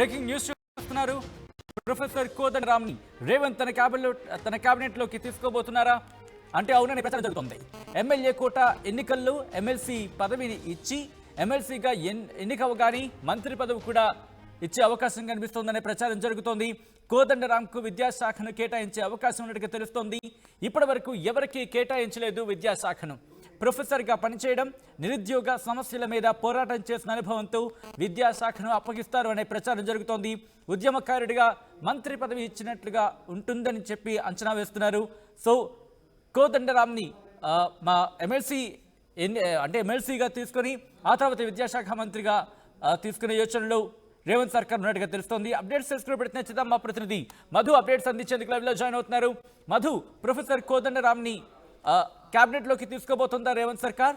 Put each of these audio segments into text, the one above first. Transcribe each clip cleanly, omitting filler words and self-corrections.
Breaking news చూస్తున్నారు. Professor కోదండరాంని Revanth తన cabinet లోకి తీసుకోబోతున్నారా అంటే అవునని ప్రచారం జరుగుతుంది. ఎమ్మెల్యే కోట ఎన్నికల్లో ఎమ్మెల్సీ పదవిని ఇచ్చి ఎమ్మెల్సీగా ఎన్నికవగానే మంత్రి పదవి కూడా ఇచ్చే అవకాశం కనిపిస్తోందనే ప్రచారం జరుగుతోంది. కోదండరాంకు విద్యాశాఖను కేటాయించే అవకాశం ఉన్నట్టుగా తెలుస్తోంది. ఇప్పటి వరకు ఎవరికీ కేటాయించలేదు విద్యాశాఖను. ప్రొఫెసర్గా పనిచేయడం, నిరుద్యోగ సమస్యల మీద పోరాటం చేసిన అనుభవంతో విద్యాశాఖను అప్పగిస్తారు అనే ప్రచారం జరుగుతోంది. ఉద్యమకారుడిగా మంత్రి పదవి ఇచ్చినట్లుగా ఉంటుందని చెప్పి అంచనా వేస్తున్నారు. సో కోదండరాంని మా ఎమ్మెల్సీగా తీసుకొని ఆ తర్వాత విద్యాశాఖ మంత్రిగా తీసుకునే యోచనలో రేవంత్ సర్కార్ ఉన్నట్టుగా తెలుస్తోంది. అప్డేట్స్ తెలుసుకుని పెడుతున్న మా ప్రతినిధి మధు అప్డేట్స్ అందించేందుకు లైవ్లో జాయిన్ అవుతున్నారు. మధు, ప్రొఫెసర్ కోదండరాంని కేబినెట్ లోకి తీసుకోబోతుందా రేవంత్ సర్కార్?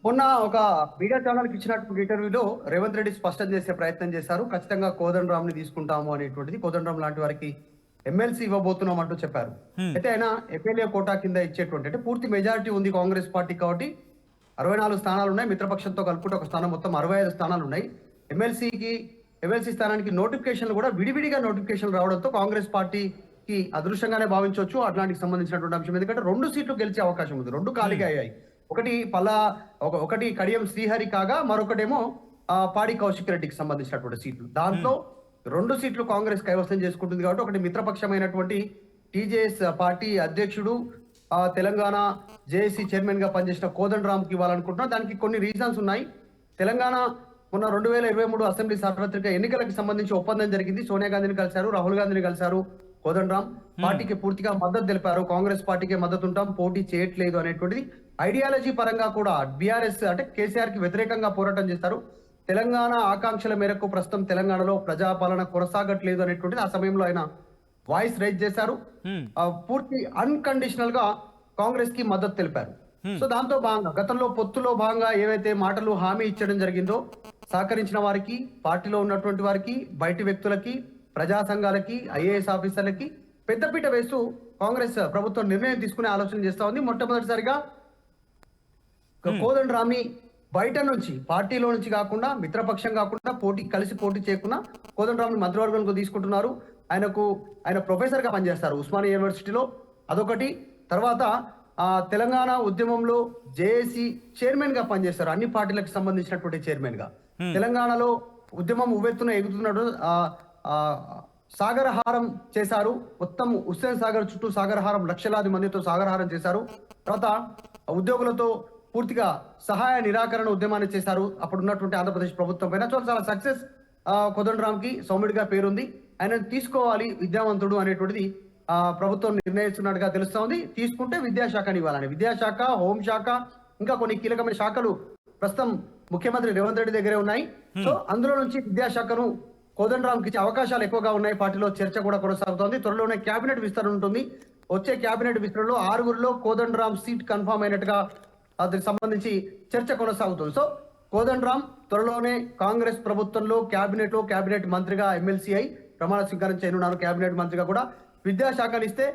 మొన్న ఒక మీడియా ఛానల్కి ఇచ్చినటువంటి ఇంటర్వ్యూలో రేవంత్ రెడ్డి స్పష్టం చేసే ప్రయత్నం చేశారు. ఖచ్చితంగా కోదండరాంని తీసుకుంటాము అనేటువంటిది. కోదండరాం లాంటి వారికి ఎమ్మెల్సీ ఇవ్వబోతున్నాం అంటూ చెప్పారు. అయితే ఆయన ఎమ్మెల్యే కోటా కింద ఇచ్చేటువంటి అంటే పూర్తి మెజారిటీ ఉంది కాంగ్రెస్ పార్టీ కాబట్టి 64 స్థానాలు ఉన్నాయి. మిత్రపక్షంతో కలుపుకుంటే ఒక స్థానం మొత్తం 65 స్థానాలు ఉన్నాయి. ఎమ్మెల్సీ స్థానానికి నోటిఫికేషన్లు కూడా విడివిడిగా నోటిఫికేషన్ రావడంతో కాంగ్రెస్ పార్టీకి అదృష్టంగానే భావించవచ్చు అట్లాంటికి సంబంధించినటువంటి అంశం. ఎందుకంటే 2 సీట్లు గెలిచే అవకాశం ఉంది. 2 ఖాళీగా అయ్యాయి. ఒకటి కడియం శ్రీహరి కాగా మరొకటేమో పాడి కౌశిక్ రెడ్డికి సంబంధించినటువంటి సీట్లు. దాంట్లో 2 సీట్లు కాంగ్రెస్ కైవసం చేసుకుంటుంది కాబట్టి ఒకటి మిత్రపక్షమైనటువంటి టీజేఎస్ పార్టీ అధ్యక్షుడు తెలంగాణ జేఏసీ చైర్మన్ గా పనిచేసిన కోదండరాంకి ఇవ్వాలనుకుంటున్నా. దానికి కొన్ని రీజన్స్ ఉన్నాయి. తెలంగాణ మొన్న 2023 అసెంబ్లీ సార్వత్రిక ఎన్నికలకు సంబంధించి ఒప్పందం జరిగింది. సోనియా గాంధీని కలిశారు, రాహుల్ గాంధీని కలిశారు. కోదండరాం పార్టీకి పూర్తిగా మద్దతు తెలిపారు. కాంగ్రెస్ పార్టీకి మద్దతు ఉంటాం, పోటీ చేయట్లేదు అనేటువంటిది. ఐడియాలజీ పరంగా కూడా బీఆర్ఎస్ అంటే కేసీఆర్ కి వ్యతిరేకంగా పోరాటం చేస్తారు. తెలంగాణ ఆకాంక్షల మేరకు ప్రస్తుతం తెలంగాణలో ప్రజాపాలన కొనసాగట్లేదు అనేటువంటిది ఆ సమయంలో ఆయన వాయిస్ రైజ్ చేశారు. పూర్తి అన్కండిషనల్ గా కాంగ్రెస్ కి మద్దతు తెలిపారు. సో దాంతో భాగంగా గతంలో పొత్తులో భాగంగా ఏవైతే మాటలు హామీ ఇచ్చడం జరిగిందో సహకరించిన వారికి, పార్టీలో ఉన్నటువంటి వారికి, బయటి వ్యక్తులకి, ప్రజా సంఘాలకి, ఐఏఎస్ ఆఫీసర్లకి పెద్దపీట వేస్తూ కాంగ్రెస్ ప్రభుత్వం నిర్ణయం తీసుకునే ఆలోచన చేస్తా ఉంది. మొట్టమొదటిసారిగా కోదండరాంని బయట నుంచి పార్టీలో నుంచి కాకుండా మిత్రపక్షం కాకుండా కలిసి పోటీ చేయకుండా కోదండరాంని మంత్రివర్గంలో తీసుకుంటున్నారు. ఆయన ప్రొఫెసర్ గా పనిచేస్తారు ఉస్మానియా యూనివర్సిటీలో, అదొకటి. తర్వాత తెలంగాణ ఉద్యమంలో జేఏసీ చైర్మన్ గా పనిచేస్తారు, అన్ని పార్టీలకు సంబంధించినటువంటి చైర్మన్ గా. తెలంగాణలో ఉద్యమం ఉవ్వెత్తున ఎగుతున్నాడు. సాగరహారం చేశారు. మొత్తం హుస్సేన్ సాగర్ చుట్టూ సాగరహారం, లక్షలాది మందితో సాగరహారం చేశారు. తర్వాత ఉద్యోగులతో పూర్తిగా సహాయ నిరాకరణ ఉద్యమాన్ని చేశారు అప్పుడు ఉన్నటువంటి ఆంధ్రప్రదేశ్ ప్రభుత్వం పైన. చాలా సక్సెస్ కోదండరాంకి సౌమ్యుడిగా పేరుంది. ఆయన తీసుకోవాలి విద్యావంతుడు అనేటువంటిది ప్రభుత్వం నిర్ణయిస్తున్నట్టుగా తెలుస్తా ఉంది. తీసుకుంటే విద్యాశాఖని ఇవ్వాలని. విద్యాశాఖ, హోంశాఖ, ఇంకా కొన్ని కీలకమైన శాఖలు ప్రస్తుతం ముఖ్యమంత్రి రేవంత్ రెడ్డి దగ్గరే ఉన్నాయి. సో అందులో నుంచి విద్యాశాఖను కోదండరాంకి ఇచ్చే అవకాశాలు ఎక్కువగా ఉన్నాయి. పార్టీలో చర్చ కూడా కొనసాగుతోంది. త్వరలోనే కేబినెట్ విస్తరణ ఉంటుంది. వచ్చే కేబినెట్ విస్తరణలో 6గురిలో కోదండరాం సీట్ కన్ఫర్మ్ అయినట్టుగా దానికి సంబంధించి చర్చ కొనసాగుతుంది. సో కోదండరాం త్వరలోనే కాంగ్రెస్ ప్రభుత్వంలో కేబినెట్ మంత్రిగా ఎమ్మెల్సీ అయి ప్రమాణ స్వీకారం చేయనున్నారు. కేబినెట్ మంత్రిగా కూడా విద్యాశాఖను ఇస్తే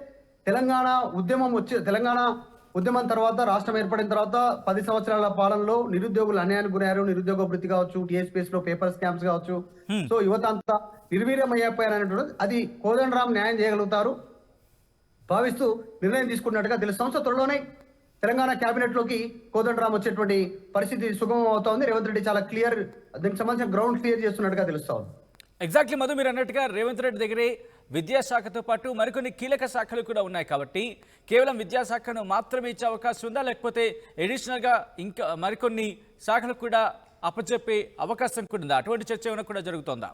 తెలంగాణ ఉద్యమం తర్వాత రాష్ట్రం ఏర్పడిన తర్వాత 10 సంవత్సరాల పాలనలో నిరుద్యోగులు అన్యాయానికి గురయ్యారు. నిరుద్యోగ వృత్తి కావచ్చు, టీఎస్పీఎస్ లో పేపర్ స్కామ్స్ కావచ్చు. సో యువత అంతా నిర్వీర్యం అయ్యారనేటువంటిది అది కోదండరాం న్యాయం చేయగలుగుతారు భావిస్తూ నిర్ణయం తీసుకున్నట్టుగా తెలుస్తాం. సో త్వరలోనే తెలంగాణ కేబినెట్ లోకి కోదండరాం వచ్చేటువంటి పరిస్థితి సుగమం అవుతోంది. రేవంత్ రెడ్డి చాలా క్లియర్, దీనికి సంబంధించిన గ్రౌండ్ క్లియర్ చేస్తున్నట్టుగా తెలుస్తా ఉంది. ఎగ్జాక్ట్లీ మధు, మీరు అన్నట్టుగా రేవంత్ రెడ్డి దగ్గరే విద్యాశాఖతో పాటు మరికొన్ని కీలక శాఖలు కూడా ఉన్నాయి కాబట్టి కేవలం విద్యాశాఖను మాత్రమే ఇచ్చే అవకాశం ఉందా, లేకపోతే అడిషనల్గా ఇంకా మరికొన్ని శాఖలు కూడా అప్పచెప్పే అవకాశం కూడా ఉందా? అటువంటి చర్చ ఏమైనా కూడా జరుగుతుందా?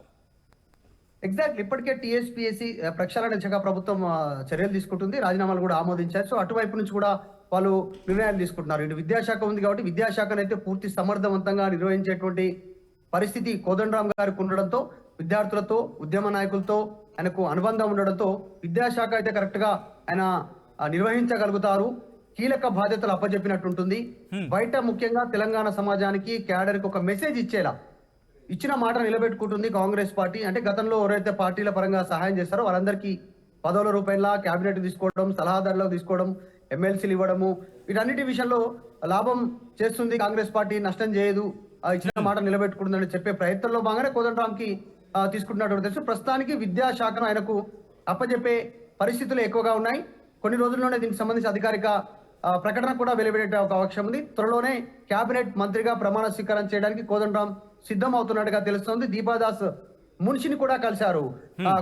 ఎగ్జాక్ట్లీ ఇప్పటికే టీఎస్పీఎస్సీ ప్రక్షాళన దిశగా ప్రభుత్వం చర్యలు తీసుకుంటుంది. రాజీనామాలు కూడా ఆమోదించారు. సో అటువైపు నుంచి కూడా వాళ్ళు నిర్ణయాలు తీసుకుంటున్నారు. ఇటు విద్యాశాఖ ఉంది కాబట్టి విద్యాశాఖను అయితే పూర్తి సమర్థవంతంగా నిర్వహించేటువంటి పరిస్థితి కోదండరాం గారికి ఉండడంతో, విద్యార్థులతో, ఉద్యమ నాయకులతో ఆయనకు అనుబంధం ఉండడంతో విద్యాశాఖ అయితే కరెక్ట్ గా ఆయన నిర్వహించగలుగుతారు. కీలక బాధ్యతలు అప్పచెప్పినట్టుంటుంది. బయట ముఖ్యంగా తెలంగాణ సమాజానికి, క్యాడర్కి ఒక మెసేజ్ ఇచ్చేలా ఇచ్చిన మాట నిలబెట్టుకుంటుంది కాంగ్రెస్ పార్టీ. అంటే గతంలో ఎవరైతే పార్టీల పరంగా సహాయం చేస్తారో వాళ్ళందరికీ పదవుల రూపాయల క్యాబినెట్ తీసుకోవడం, సలహాదారులకు తీసుకోవడం, ఎమ్మెల్సీలు ఇవ్వడము, వీటన్నిటి విషయంలో లాభం చేస్తుంది కాంగ్రెస్ పార్టీ, నష్టం చేయదు ఇచ్చిన మాట నిలబెట్టుకుంటుందని చెప్పే ప్రయత్నంలో భాగంగానే కోదండరాంకి తీసుకుంటున్నట్టు తెలుసు. ప్రస్తుతానికి విద్యాశాఖను ఆయనకు అప్పచెప్పే పరిస్థితులు ఎక్కువగా ఉన్నాయి. కొన్ని రోజుల్లోనే దీనికి సంబంధించి అధికారిక ప్రకటన కూడా వెలువడే ఒక అవకాశం ఉంది. త్వరలోనే కేబినెట్ మంత్రిగా ప్రమాణ స్వీకారం చేయడానికి కోదండరాం సిద్ధం అవుతున్నట్టుగా తెలుస్తోంది. దీపాదాస్ మున్షిని కూడా కలిశారు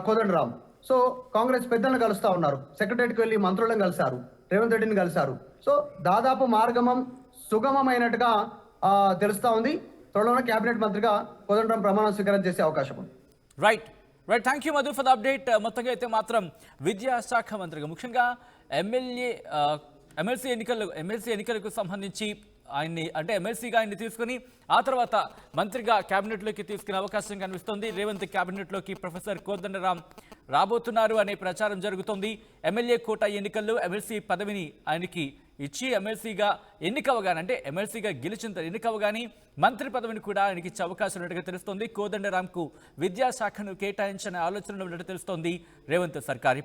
కోదండరాం. సో కాంగ్రెస్ పెద్దలను కలుస్తా ఉన్నారు. సెక్రటరీకి వెళ్లి మంత్రులను కలిశారు, రేవంత్ రెడ్డిని కలిశారు. సో దాదాపు మార్గమం సుగమమైనట్టుగా తెలుస్తా ఉంది. త్వరలోనే కేబినెట్ మంత్రిగా కోదండరాం ప్రమాణ స్వీకారం చేసే అవకాశం ఉంది. Right right thank you Madhu for the update. మొత్తంగా అయితే మాత్రం విద్యాశాఖ మంత్రిగా ముఖ్యంగా ఎమ్మెల్సీ ఎన్నికలకు సంబంధించి ఎమ్మెల్సీగా ఆయన్ని తీసుకుని ఆ తర్వాత మంత్రిగా కేబినెట్లోకి తీసుకునే అవకాశం కనిపిస్తోంది. రేవంత్ కేబినెట్లోకి ప్రొఫెసర్ కోదండరాం రాబోతున్నారు అనే ప్రచారం జరుగుతోంది. ఎమ్మెల్యే కోట ఎన్నికల్లో ఎమ్మెల్సీ పదవిని ఆయనకి ఇచ్చి ఎమ్మెల్సీగా ఎమ్మెల్సీగా గెలిచిన ఎన్నికవగానే మంత్రి పదవిని కూడా ఆయనకి ఇచ్చే అవకాశం ఉన్నట్టుగా తెలుస్తోంది. కోదండరాంకు విద్యాశాఖను కేటాయించిన ఆలోచనలు ఉన్నట్టు తెలుస్తోంది రేవంత్ సర్కార్.